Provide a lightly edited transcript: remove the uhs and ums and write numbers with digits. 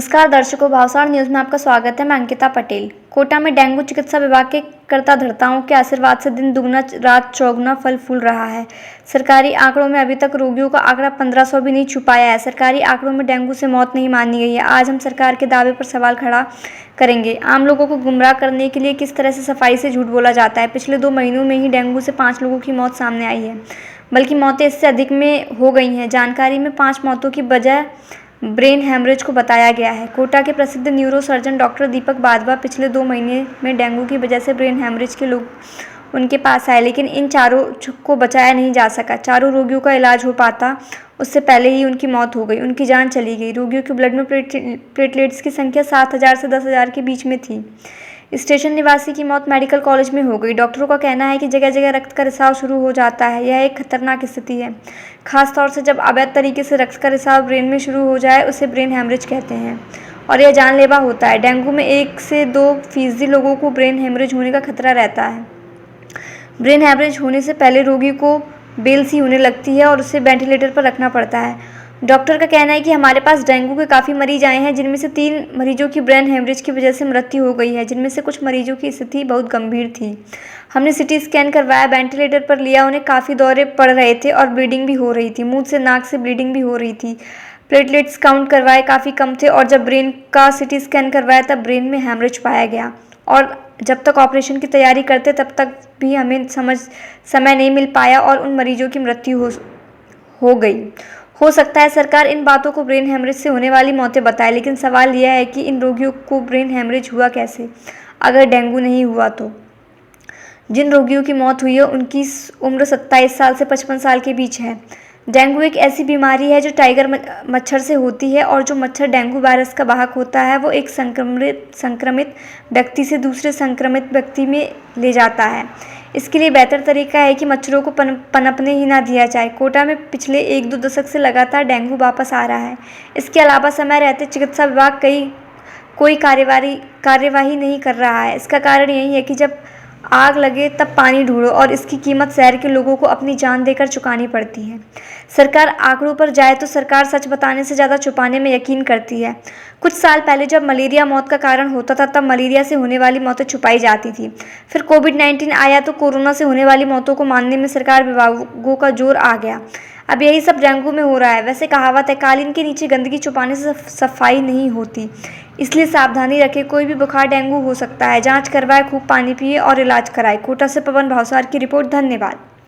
नमस्कार दर्शकों, भावसार न्यूज़ में आपका स्वागत है। मैं अंकिता पटेल। कोटा में डेंगू चिकित्सा विभाग के कर्ता धर्ताओं के आशीर्वाद से दिन दुगना रात चौगुना फल फूल रहा है। सरकारी आंकड़ों में अभी तक रोगियों का आंकड़ा 1500 भी नहीं छू पाया है। सरकारी आंकड़ों में डेंगू से मौत नहीं मानी गई है। आज हम सरकार के दावे पर सवाल खड़ा करेंगे। आम लोगों को गुमराह करने के लिए किस तरह से सफाई से झूठ बोला जाता है। पिछले 2 महीनों में ही डेंगू से 5 लोगों की मौत सामने आई है, बल्कि मौतें इससे अधिक में हो गई हैं। जानकारी में 5 मौतों की वजह ब्रेन हैमरेज को बताया गया है। कोटा के प्रसिद्ध न्यूरो सर्जन डॉक्टर दीपक बाजवा पिछले 2 महीने में डेंगू की वजह से ब्रेन हैमरेज के लोग उनके पास आए, लेकिन इन चारों को बचाया नहीं जा सका। चारों रोगियों का इलाज हो पाता उससे पहले ही उनकी मौत हो गई, उनकी जान चली गई। रोगियों के ब्लड में प्लेटलेट्स की संख्या 7000 से 10,000 के बीच में थी। स्टेशन निवासी की मौत मेडिकल कॉलेज में हो गई। डॉक्टरों का कहना है कि जगह जगह रक्त का रिसाव शुरू हो जाता है। यह एक खतरनाक स्थिति है, खासतौर से जब अवैध तरीके से रक्त का रिसाव ब्रेन में शुरू हो जाए। उसे ब्रेन हेमरेज कहते हैं और यह जानलेवा होता है। डेंगू में 1 से 2% लोगों को ब्रेन हेमरेज होने का खतरा रहता है। ब्रेन हेमरेज होने से पहले रोगी को बेल सी होने लगती है और उसे वेंटिलेटर पर रखना पड़ता है। डॉक्टर का कहना है कि हमारे पास डेंगू के काफ़ी मरीज आए हैं, जिनमें से 3 मरीजों की ब्रेन हेमरेज की वजह से मृत्यु हो गई है, जिनमें से कुछ मरीजों की स्थिति बहुत गंभीर थी। हमने सिटी स्कैन करवाया, वेंटिलेटर पर लिया। उन्हें काफ़ी दौरे पड़ रहे थे और ब्लीडिंग भी हो रही थी। मुंह से नाक से ब्लीडिंग भी हो रही थी। प्लेटलेट्स काउंट करवाए, काफ़ी कम थे और जब ब्रेन का सिटी स्कैन करवाया तब ब्रेन में हेमरेज पाया गया। और जब तक ऑपरेशन की तैयारी करते तब तक भी हमें समय नहीं मिल पाया और उन मरीजों की मृत्यु हो गई। हो सकता है सरकार इन बातों को ब्रेन हेमरेज से होने वाली मौतें बताए, लेकिन सवाल यह है कि इन रोगियों को ब्रेन हेमरेज हुआ कैसे अगर डेंगू नहीं हुआ तो। जिन रोगियों की मौत हुई है उनकी उम्र 27 साल से 55 साल के बीच है। डेंगू एक ऐसी बीमारी है जो टाइगर मच्छर से होती है और जो मच्छर डेंगू वायरस का वाहक होता है वो एक संक्रमित व्यक्ति से दूसरे संक्रमित व्यक्ति में ले जाता है। इसके लिए बेहतर तरीका है कि मच्छरों को पनपने ही ना दिया जाए। कोटा में पिछले 1-2 दशक से लगातार डेंगू वापस आ रहा है। इसके अलावा समय रहते चिकित्सा विभाग कोई कार्यवाही नहीं कर रहा है। इसका कारण यही है कि जब आग लगे तब पानी ढूंढो और इसकी कीमत शहर के लोगों को अपनी जान देकर चुकानी पड़ती है। सरकार आंकड़ों पर जाए तो सरकार सच बताने से ज़्यादा छुपाने में यकीन करती है। कुछ साल पहले जब मलेरिया मौत का कारण होता था तब मलेरिया से होने वाली मौतें छुपाई जाती थी। फिर कोविड-19 आया तो कोरोना से होने वाली मौतों को मानने में सरकार विभागों का जोर आ गया। अब यही सब डेंगू में हो रहा है। वैसे कहावत है, कालीन के नीचे गंदगी छुपाने से सफाई नहीं होती। इसलिए सावधानी रखें। कोई भी बुखार डेंगू हो सकता है। जांच करवाएं, खूब पानी पिए और इलाज कराएं। कोटा से पवन भावसार की रिपोर्ट। धन्यवाद।